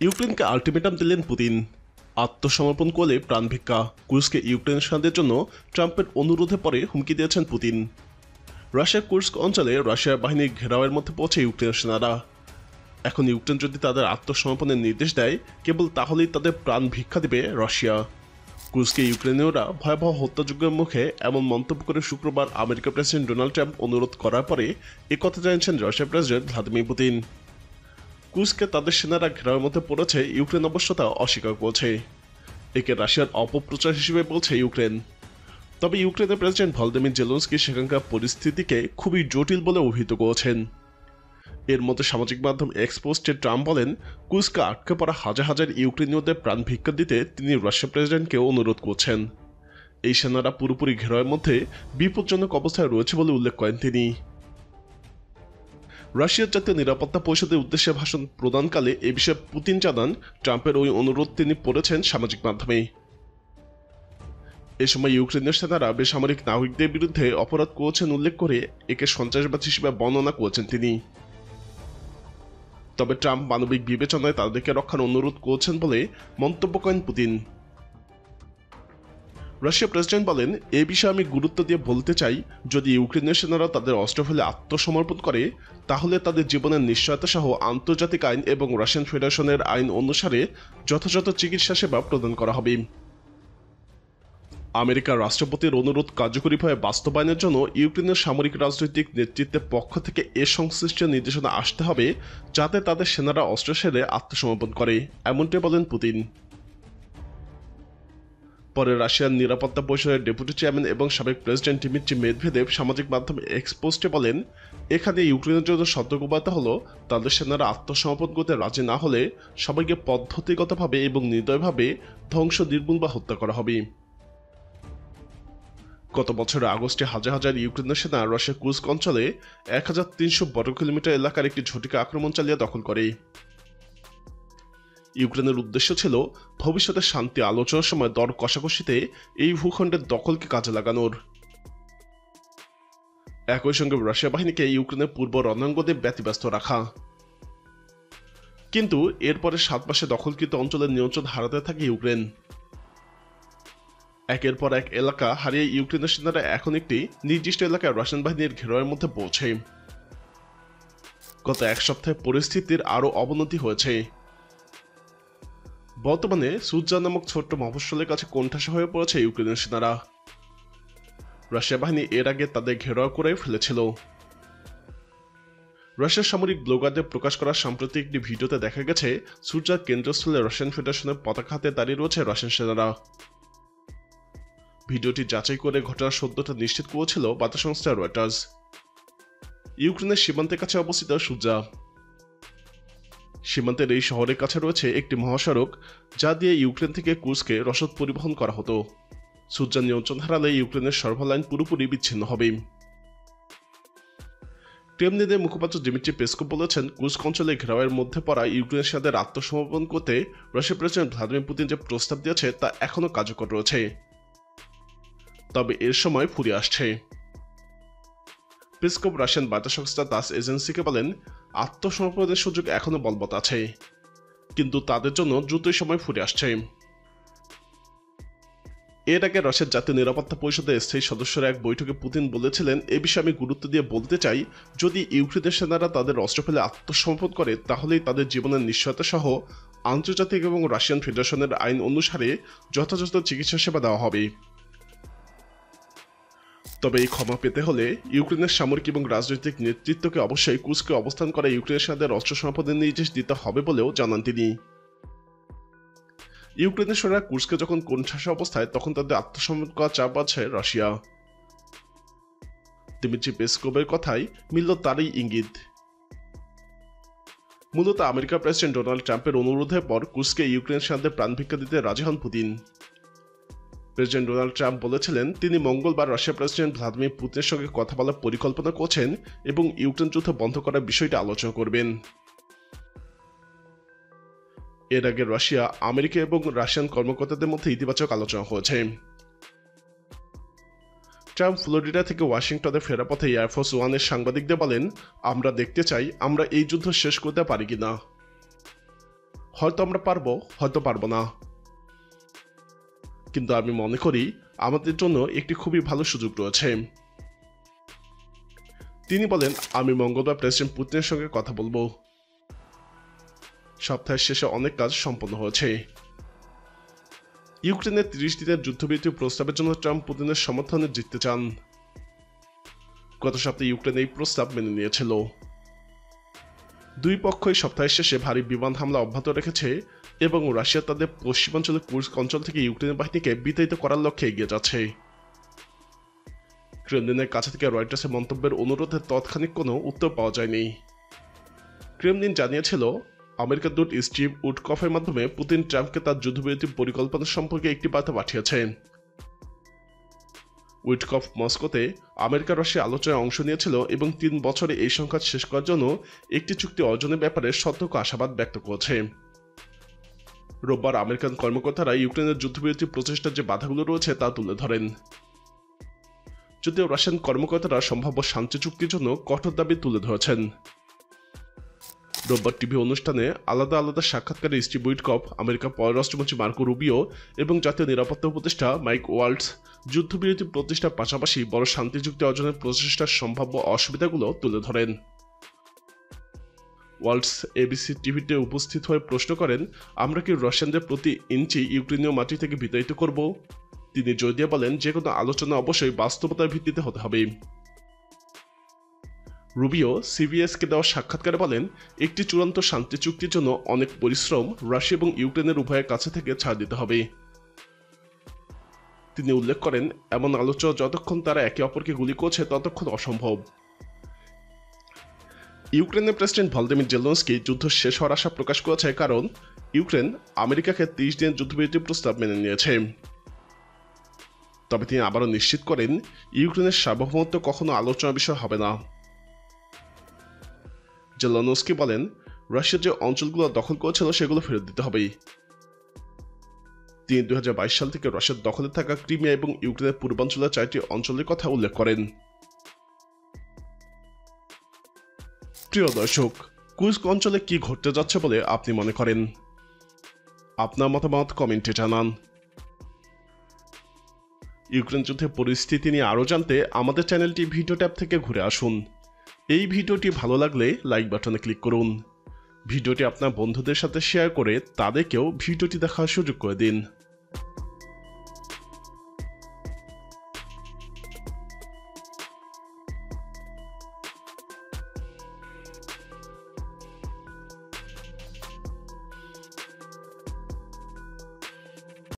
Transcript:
ইউক্রেনকে আলটিমেটাম দিলেন পুতিন। আত্মসমর্পণ করলে প্রাণভিক্ষা। কুর্স্কে ইউক্রেনের সাহায্যের জন্য ট্রাম্পের অনুরোধে পরে হুমকি দিয়েছেন পুতিন। রাশিয়ার কুর্স্ক অঞ্চলে রাশিয়ার বাহিনীর ঘেরাওয়ের মধ্যে পৌঁছে ইউক্রেনের সেনারা। এখন ইউক্রেন যদি তাদের আত্মসমর্পণের নির্দেশ দেয়, কেবল তাহলেই তাদের প্রাণ ভিক্ষা দেবে রাশিয়া। কুর্স্কে ইউক্রেনীয়রা ভয়াবহ হত্যাযজ্ঞের মুখে এমন মন্তব্য করে শুক্রবার আমেরিকার প্রেসিডেন্ট ডোনাল্ড ট্রাম্প অনুরোধ করার পরে একথা জানিয়েছেন রাশিয়ার প্রেসিডেন্ট ভ্লাদিমির পুতিন। কুর্স্কে তাদের সেনারা ঘেরাওয়ের মধ্যে পড়েছে, ইউক্রেন অবশ্য তা অস্বীকার করছে। একে রাশিয়ার অপপ্রচার হিসেবে বলছে ইউক্রেন। তবে ইউক্রেনের প্রেসিডেন্ট ভলোদিমির জেলেনস্কি সেখানকার পরিস্থিতিকে খুবই জটিল বলে অভিহিত করেছেন। এর মধ্যে সামাজিক মাধ্যম এক্স পোস্টে ট্রাম্প বলেন, কুর্স্কে আটকে পড়া হাজার হাজার ইউক্রেনীয়দের প্রাণ ভিক্ষা দিতে তিনি রাশিয়ার প্রেসিডেন্টকে অনুরোধ করছেন। এই সেনারা পুরোপুরি ঘেরাওয়ের মধ্যে বিপজ্জনক অবস্থায় রয়েছে বলে উল্লেখ করেন তিনি। রাশিয়ার জাতীয় নিরাপত্তা পরিষদের উদ্দেশ্যে ভাষণ প্রদানকালে এ বিষয়ে পুতিন জানান, ট্রাম্পের ওই অনুরোধ তিনি পড়েছেন সামাজিক মাধ্যমে। এ সময় ইউক্রেনের সেনারা বেসামরিক নাগরিকদের বিরুদ্ধে অপরাধ করেছেন উল্লেখ করে একে সন্ত্রাসবাদ হিসেবে বর্ণনা করেছেন তিনি। তবে ট্রাম্প মানবিক বিবেচনায় তাদেরকে রক্ষার অনুরোধ করছেন বলে মন্তব্য করেন পুতিন। রাশিয়ার প্রেসিডেন্ট বলেন, এ বিষয়ে আমি গুরুত্ব দিয়ে বলতে চাই, যদি ইউক্রেনের সেনারা তাদের অস্ত্র ফেলে আত্মসমর্পণ করে, তাহলে তাদের জীবনের নিশ্চয়তা সহ আন্তর্জাতিক আইন এবং রাশিয়ান ফেডারেশনের আইন অনুসারে যথাযথ চিকিৎসা সেবা প্রদান করা হবে। আমেরিকার রাষ্ট্রপতির অনুরোধ কার্যকরীভাবে বাস্তবায়নের জন্য ইউক্রেনের সামরিক রাজনৈতিক নেতৃত্বের পক্ষ থেকে এ সংশ্লিষ্ট নির্দেশনা আসতে হবে, যাতে তাদের সেনারা অস্ত্র সেরে আত্মসমর্পণ করে, এমনটাই বলেন পুতিন। পরে রাশিয়ার নিরাপত্তা পরিষদের ডেপুটি চেয়ারম্যান এবং সাবেক প্রেসিডেন্ট দিমিত্রি মেদভেদেভ সামাজিক মাধ্যমে এক্স পোস্টে বলেন, এখানে ইউক্রেনের জন্য সতর্কবার্তা হলো, তাদের সেনারা আত্মসমর্পণ করতে রাজি না হলে সবাইকে পদ্ধতিগতভাবে এবং নির্দয়ভাবে ধ্বংস, নির্মূল বা হত্যা করা হবে। গত বছরের আগস্টে হাজার হাজার ইউক্রেনের সেনা রাশিয়ার কুর্স্ক অঞ্চলে 1300 বর্গ কিলোমিটার এলাকার একটি ঝটিকা আক্রমণ চালিয়ে দখল করে। ইউক্রেনের উদ্দেশ্য ছিল ভবিষ্যতে শান্তি আলোচনার সময় দর কষাকষিতে এই ভূখণ্ডের দখলকে কাজে লাগানোর। একই সঙ্গে রাশিয়া বাহিনীকে ইউক্রেনের পূর্ব রণাঙ্গনে ব্যতিব্যস্ত রাখা। কিন্তু এরপরে 7 মাসে দখলকৃত অঞ্চলের নিয়ন্ত্রণ হারাতে থাকে ইউক্রেন। একের পর এক এলাকা হারিয়ে ইউক্রেনের সেনারা এখন একটি নির্দিষ্ট এলাকায় রাশিয়ান বাহিনীর ঘেরাওয়ের মধ্যে পৌঁছে। গত এক সপ্তাহে পরিস্থিতির আরও অবনতি হয়েছে। বর্তমানে সুজা নামক ছোট্ট মফস্বলের কাছে কোণঠাসা হয়ে পড়েছে ইউক্রেনের সেনারা। রাশিয়া বাহিনী এর আগে তাদের ঘেরাও করে ফেলেছিল। রাশিয়ার সামরিক ব্লগারদের প্রকাশ করা সাম্প্রতিক একটি ভিডিওতে দেখা গেছে, সুজার কেন্দ্রস্থলে রাশিয়ান ফেডারেশনের পতাকা হাতে দাঁড়িয়ে রয়েছে রাশিয়ান সেনারা। ভিডিওটি যাচাই করে ঘটনার সত্যতা নিশ্চিত করেছিল বার্তা সংস্থা রয়টার্স। ইউক্রেনের সীমান্তের কাছে অবস্থিত সুজা। সীমান্তের এই শহরের কাছে রয়েছে একটি মহাসড়ক, যা দিয়ে ইউক্রেন থেকে কুর্স্কে রসদ পরিবহন করা হতো। সুজা নিয়ন্ত্রণ হারালে ইউক্রেনের সরবরাহ লাইন পুরোপুরি বিচ্ছিন্ন হবে। ক্রেমলিনের মুখপাত্র দিমিত্রি পেসকভ বলেছেন, কুর্স্ক অঞ্চলে ঘেরাওয়ের মধ্যে পড়া ইউক্রেনের সেনাদের আত্মসমর্পণ করতে রাশিয়ার প্রেসিডেন্ট ভ্লাদিমির পুতিন যে প্রস্তাব দিয়েছে তা এখনও কার্যকর রয়েছে, তবে এর সময় ফুরিয়ে আসছে। পেসকভ রাশিয়ান বার্তা সংস্থা তাস এজেন্সিকে বলেন, আত্মসমর্পণের সুযোগ এখনও বলবৎ আছে, কিন্তু তাদের জন্য দ্রুতই সময় ফুরিয়ে আসছে। এর আগে রাশিয়ার জাতীয় নিরাপত্তা পরিষদের স্থায়ী সদস্যরা এক বৈঠকে পুতিন বলেছিলেন, এ বিষয়ে আমি গুরুত্ব দিয়ে বলতে চাই, যদি ইউক্রেনের সেনারা তাদের অস্ত্র ফেলে আত্মসমর্পণ করে, তাহলেই তাদের জীবনের নিশ্চয়তা সহ আন্তর্জাতিক এবং রাশিয়ান ফেডারেশনের আইন অনুসারে যথাযথ চিকিৎসা সেবা দেওয়া হবে। তবে এই ক্ষমা পেতে হলে ইউক্রেনের সামরিক এবং রাজনৈতিক নেতৃত্বকে অবশ্যই কুর্স্কে অবস্থান করা ইউক্রেনের সেনাদের অস্ত্র সমাপনের নির্দেশ দিতে হবে বলেও জানান তিনি। ইউক্রেনের সেনারা কুর্স্কে যখন কোণঠাসা অবস্থায়, তখন তাদের আত্মসমর্পণ করার চাপ আছে রাশিয়া। দিমিত্রি পেসকভের কথাই মিলল তারই ইঙ্গিত। মূলত আমেরিকার প্রেসিডেন্ট ডোনাল্ড ট্রাম্পের অনুরোধের পর কুর্স্কে ইউক্রেন সেনাদের প্রাণ ভিক্ষা দিতে রাজি হন পুতিন। প্রেসিডেন্ট ডোনাল্ড ট্রাম্প বলেছিলেন, তিনি মঙ্গলবার রাশিয়ার প্রেসিডেন্ট ভ্লাদিমির পুতিনের সঙ্গে কথা বলার পরিকল্পনা করছেন এবং ইউক্রেন যুদ্ধ বন্ধ করার বিষয়টি আলোচনা করবেন। এর আগে রাশিয়া, আমেরিকা এবং রাশিয়ান কর্মকর্তাদের মধ্যে ইতিবাচক আলোচনা হয়েছে। ট্রাম্প ফ্লোরিডা থেকে ওয়াশিংটনে ফেরার পথে এয়ারফোর্স ওয়ানের সাংবাদিকদের বলেন, আমরা দেখতে চাই আমরা এই যুদ্ধ শেষ করতে পারি কিনা। হয়তো আমরা পারবো, হয়তো পারবো না, কিন্তু আমি মনে করি আমাদের জন্য একটি খুবই ভালো সুযোগ রয়েছে। তিনি বলেন, আমি মঙ্গলবার প্রেসিডেন্ট পুতিনের সঙ্গে কথা বলবো। সপ্তাহের শেষে অনেক কাজ সম্পন্ন হয়েছে। ইউক্রেনের 30 দিনের যুদ্ধবিরতি প্রস্তাবের জন্য ট্রাম্প পুতিনের সমর্থনে জিততে চান। গত সপ্তাহে ইউক্রেন এই প্রস্তাব মেনে নিয়েছিল। দুই পক্ষই সপ্তাহের শেষে ভারী বিমান হামলা অব্যাহত রেখেছে এবং রাশিয়া তাদের পশ্চিমাঞ্চলের কুর্স্ক অঞ্চল থেকে ইউক্রেনের বাহিনীকে বিতাড়িত করার লক্ষ্যে এগিয়ে যাচ্ছে। ক্রেমলিনের কাছে থেকে রয়টার্সের মন্তব্যের অনুরোধে তৎক্ষণিক কোনো উত্তর পাওয়া যায়নি। ক্রেমলিন জানিয়েছিল, আমেরিকার দূত স্টিভ উডকফের মাধ্যমে পুতিন ট্রাম্পকে তার যুদ্ধবিরতি পরিকল্পনা সম্পর্কে একটি বার্তা পাঠিয়েছেন। উইটকফ মস্কোতে আমেরিকা রাশিয়া আলোচনায় অংশ নিয়েছিল এবং 3 বছরে এই সংঘাত শেষ করার জন্য একটি চুক্তি অর্জনের ব্যাপারে সতর্ক আশাবাদ ব্যক্ত করেছে। রোববার আমেরিকান কর্মকর্তারা ইউক্রেনের যুদ্ধবিরতি প্রচেষ্টার যে বাধাগুলো রয়েছে তা তুলে ধরেন। যদিও রাশিয়ান কর্মকর্তারা সম্ভাব্য শান্তি চুক্তির জন্য কঠোর দাবি তুলে ধরেছেন। রোববার টিভি অনুষ্ঠানে আলাদা আলাদা সাক্ষাৎকারে স্টিভ উইটকফ, আমেরিকার পররাষ্ট্রমন্ত্রী মার্কো রুবিও এবং জাতীয় নিরাপত্তা উপদেষ্টা মাইক ওয়ালটস যুদ্ধবিরতি প্রতিষ্ঠার পাশাপাশি বড় শান্তি চুক্তি অর্জনের প্রচেষ্টার সম্ভাব্য অসুবিধাগুলো তুলে ধরেন। ওয়ালটস এবিসি টিভিতে উপস্থিত হয়ে প্রশ্ন করেন, আমরা কি রাশিয়ানদের প্রতি ইঞ্চি ইউক্রেনীয় মাটি থেকে বিতাড়িত করব? তিনি জোর দিয়ে বলেন, যে কোনো আলোচনা অবশ্যই বাস্তবতার ভিত্তিতে হতে হবে। রুবিও সিবিএসকে দেওয়া সাক্ষাৎকারে বলেন, একটি চূড়ান্ত শান্তি চুক্তির জন্য অনেক পরিশ্রম রাশিয়া এবং ইউক্রেনের উভয়ের কাছে থেকে ছাড় দিতে হবে। তিনি উল্লেখ করেন, এমন আলোচনা যতক্ষণ তারা একে অপরকে গুলি করছে ততক্ষণ অসম্ভব। ইউক্রেনের প্রেসিডেন্ট ভলোদিমির জেলেনস্কি যুদ্ধ শেষ হওয়ার আশা প্রকাশ করেছে, কারণ ইউক্রেন আমেরিকাকে 30 দিনের যুদ্ধবিরতি প্রস্তাব মেনে নিয়েছে। তবে তিনি আবারও নিশ্চিত করেন, ইউক্রেনের সার্বভৌমত্ব কখনো আলোচনার বিষয় হবে না। জেলেনস্কি বলেন, রাশিয়া যে অঞ্চলগুলো দখল করেছিল সেগুলো ফেরত দিতে হবে। তিনি 2022 সাল থেকে রাশিয়ার দখলে থাকা ক্রিমিয়া এবং ইউক্রেনের পূর্বাঞ্চলের 4টি অঞ্চলের কথা উল্লেখ করেন। প্রিয় দর্শক, কুর্স্ক অঞ্চলে কি ঘটতে যাচ্ছে বলে আপনি মনে করেন? আপনার মতামত কমেন্টে জানান। ইউক্রেন যুদ্ধের পরিস্থিতি নিয়ে আরও জানতে আমাদের চ্যানেলটি ভিডিও ট্যাব থেকে ঘুরে আসুন। এই ভিডিওটি ভালো লাগলে লাইক বাটনে ক্লিক করুন। ভিডিওটি আপনার বন্ধুদের সাথে শেয়ার করে তাদেরকেও ভিডিওটি দেখার সুযোগ করে দিন।